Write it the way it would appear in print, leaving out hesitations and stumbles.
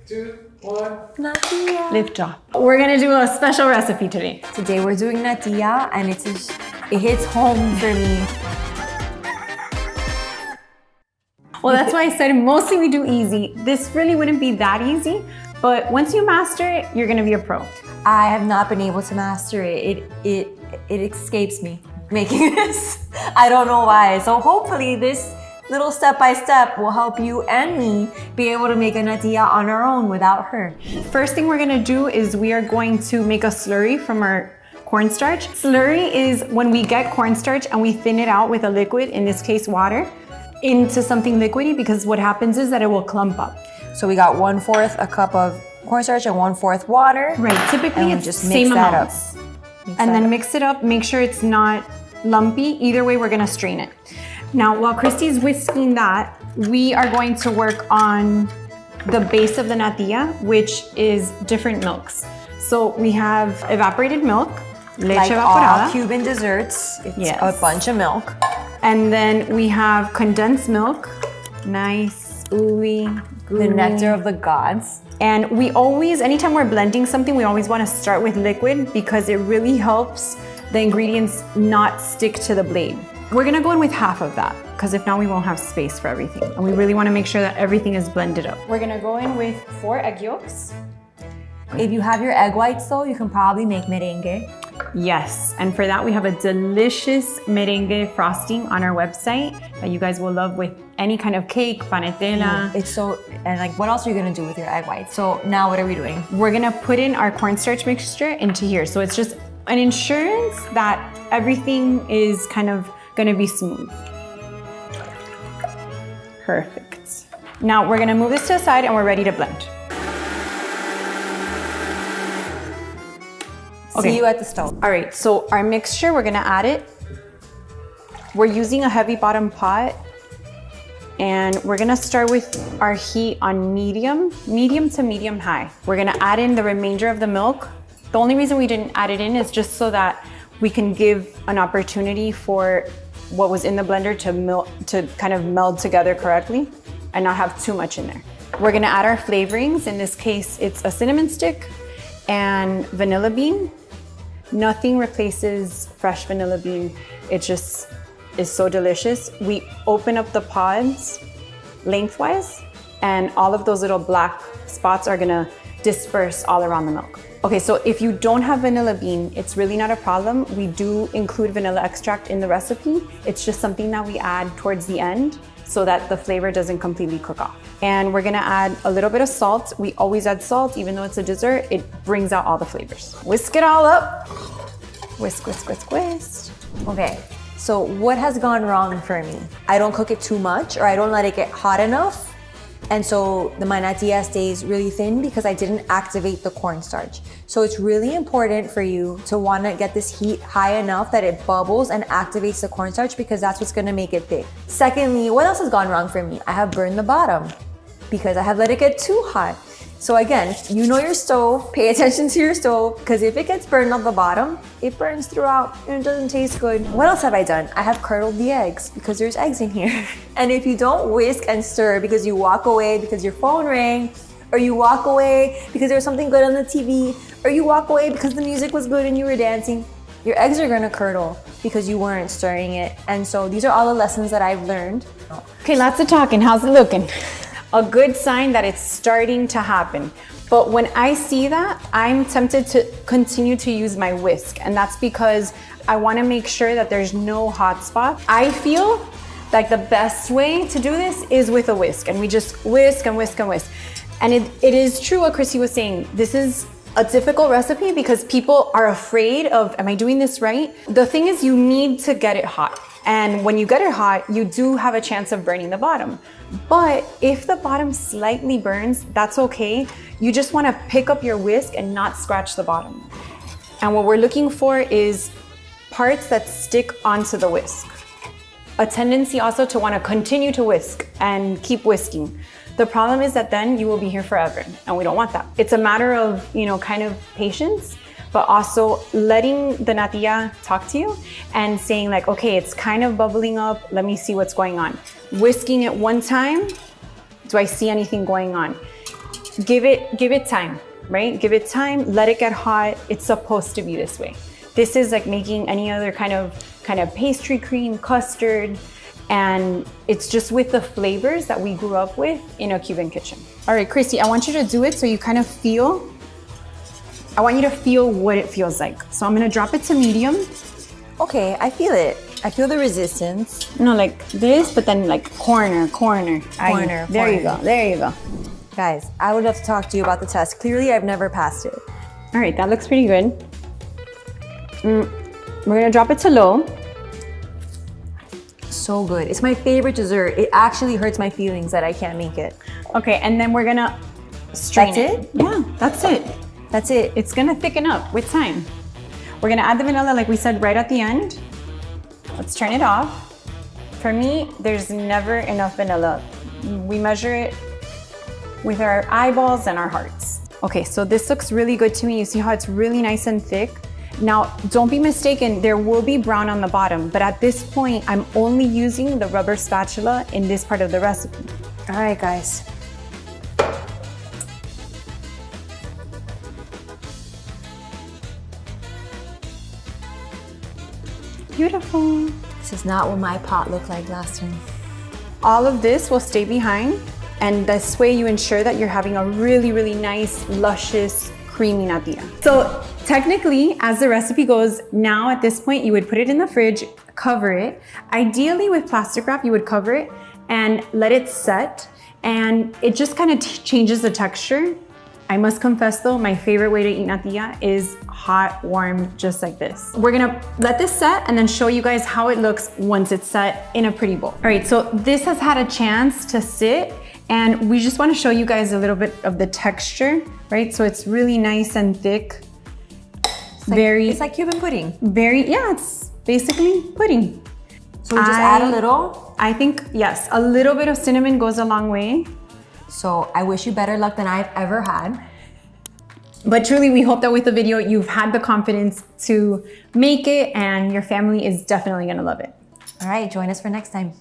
2, 1. Natilla. Lift off. We're gonna do a special recipe today. Today we're doing natilla and it hits home for me. Well, that's why I said mostly we do easy. This really wouldn't be that easy, but once you master it, you're gonna be a pro. I have not been able to master it. It escapes me making this. I don't know why. So hopefully this little step-by-step will help you and me be able to make a natilla on our own without her. First thing we're gonna do is we are going to make a slurry from our cornstarch. Slurry is when we get cornstarch and we thin it out with a liquid, in this case water, into something liquidy, because what happens is that it will clump up. So we got 1/4 a cup of cornstarch and 1/4 water. Right, typically it's just same mix that amounts. up. And then mix it up, make sure it's not lumpy. Either way, we're gonna strain it. Now, while Christy's whisking that, we are going to work on the base of the natilla, which is different milks. So we have evaporated milk, leche like evaporada. all Cuban desserts, it's Yes. a bunch of milk. And then we have condensed milk, nice, ooey, gooey. The nectar of the gods. And we always, anytime we're blending something, we always want to start with liquid because it really helps the ingredients not stick to the blade. We're gonna go in with half of that because if not, we won't have space for everything. And we really want to make sure that everything is blended up. We're gonna go in with 4 egg yolks. If you have your egg whites though, you can probably make merengue. Yes, and for that we have a delicious merengue frosting on our website that you guys will love with any kind of cake, panetela. It's so, and like what else are you gonna do with your egg whites? So now what are we doing? We're gonna put in our cornstarch mixture into here. So it's just an insurance that everything is kind of gonna be smooth. Perfect. Now we're gonna move this to the side and we're ready to blend. See you at the stove. All right, so our mixture, we're gonna add it. We're using a heavy bottom pot and we're gonna start with our heat on medium to medium high. We're gonna add in the remainder of the milk. The only reason we didn't add it in is just so that we can give an opportunity for what was in the blender to kind of meld together correctly and not have too much in there. We're gonna add our flavorings. In this case, it's a cinnamon stick and vanilla bean. Nothing replaces fresh vanilla bean. It just is so delicious. We open up the pods lengthwise and all of those little black spots are gonna disperse all around the milk. Okay, so if you don't have vanilla bean, it's really not a problem. We do include vanilla extract in the recipe. It's just something that we add towards the end so that the flavor doesn't completely cook off. And we're gonna add a little bit of salt. We always add salt, even though it's a dessert, it brings out all the flavors. Whisk it all up. Whisk, whisk, whisk, whisk. Okay, so what has gone wrong for me? I don't cook it too much or I don't let it get hot enough. And so the natilla stays really thin because I didn't activate the cornstarch. So it's really important for you to want to get this heat high enough that it bubbles and activates the cornstarch because that's what's going to make it thick. Secondly, what else has gone wrong for me? I have burned the bottom because I have let it get too hot. So again, you know your stove, pay attention to your stove because if it gets burned on the bottom, it burns throughout and it doesn't taste good. What else have I done? I have curdled the eggs because there's eggs in here. And if you don't whisk and stir because you walk away because your phone rang, or you walk away because there was something good on the TV, or you walk away because the music was good and you were dancing, your eggs are gonna curdle because you weren't stirring it. And so these are all the lessons that I've learned. Okay, lots of talking. How's it looking? A good sign that it's starting to happen. But when I see that, I'm tempted to continue to use my whisk. And that's because I wanna make sure that there's no hot spot. I feel like the best way to do this is with a whisk. And we just whisk and whisk and whisk. And it is true what Christy was saying. This is a difficult recipe because people are afraid of, am I doing this right? The thing is you need to get it hot. And when you get it hot, you do have a chance of burning the bottom. But if the bottom slightly burns, that's okay. You just wanna pick up your whisk and not scratch the bottom. And what we're looking for is parts that stick onto the whisk. A tendency also to wanna continue to whisk and keep whisking. The problem is that then you will be here forever and we don't want that. It's a matter of, kind of patience, but also letting the natilla talk to you and saying like, okay, it's kind of bubbling up. Let me see what's going on. Whisking it one time. Do I see anything going on? give it time, right? Give it time, let it get hot. It's supposed to be this way. This is like making any other kind of pastry cream, custard, and it's just with the flavors that we grew up with in a Cuban kitchen. All right, Christy, I want you to do it so you kind of feel, I want you to feel what it feels like. So I'm gonna drop it to medium. Okay, I feel it. I feel the resistance. No, like this, but then like corner. There you go. Guys, I would love to talk to you about the test. Clearly, I've never passed it. All right, that looks pretty good. We're gonna drop it to low. So good. It's my favorite dessert. It actually hurts my feelings that I can't make it. Okay, and then we're gonna strain it. Yeah, that's it. That's it. It's gonna thicken up with time. We're gonna add the vanilla like we said right at the end. Let's turn it off. For me, there's never enough vanilla. We measure it with our eyeballs and our hearts. Okay, so this looks really good to me. You see how it's really nice and thick? Now, don't be mistaken, there will be brown on the bottom, but at this point, I'm only using the rubber spatula in this part of the recipe. All right, guys. Beautiful. This is not what my pot looked like last time. All of this will stay behind, and this way you ensure that you're having a really, really nice, luscious, creamy natilla. So technically, as the recipe goes, now at this point, you would put it in the fridge, cover it. Ideally with plastic wrap, you would cover it and let it set, and it just kind of changes the texture. I must confess though, my favorite way to eat natilla is hot, warm, just like this. We're gonna let this set and then show you guys how it looks once it's set in a pretty bowl. All right, so this has had a chance to sit, and we just wanna show you guys a little bit of the texture, right? So it's really nice and thick. It's like Cuban pudding. Yeah, it's basically pudding. So we just add a little? I think, yes, a little bit of cinnamon goes a long way. So I wish you better luck than I've ever had. But truly, we hope that with the video, you've had the confidence to make it, and your family is definitely gonna love it. All right, join us for next time.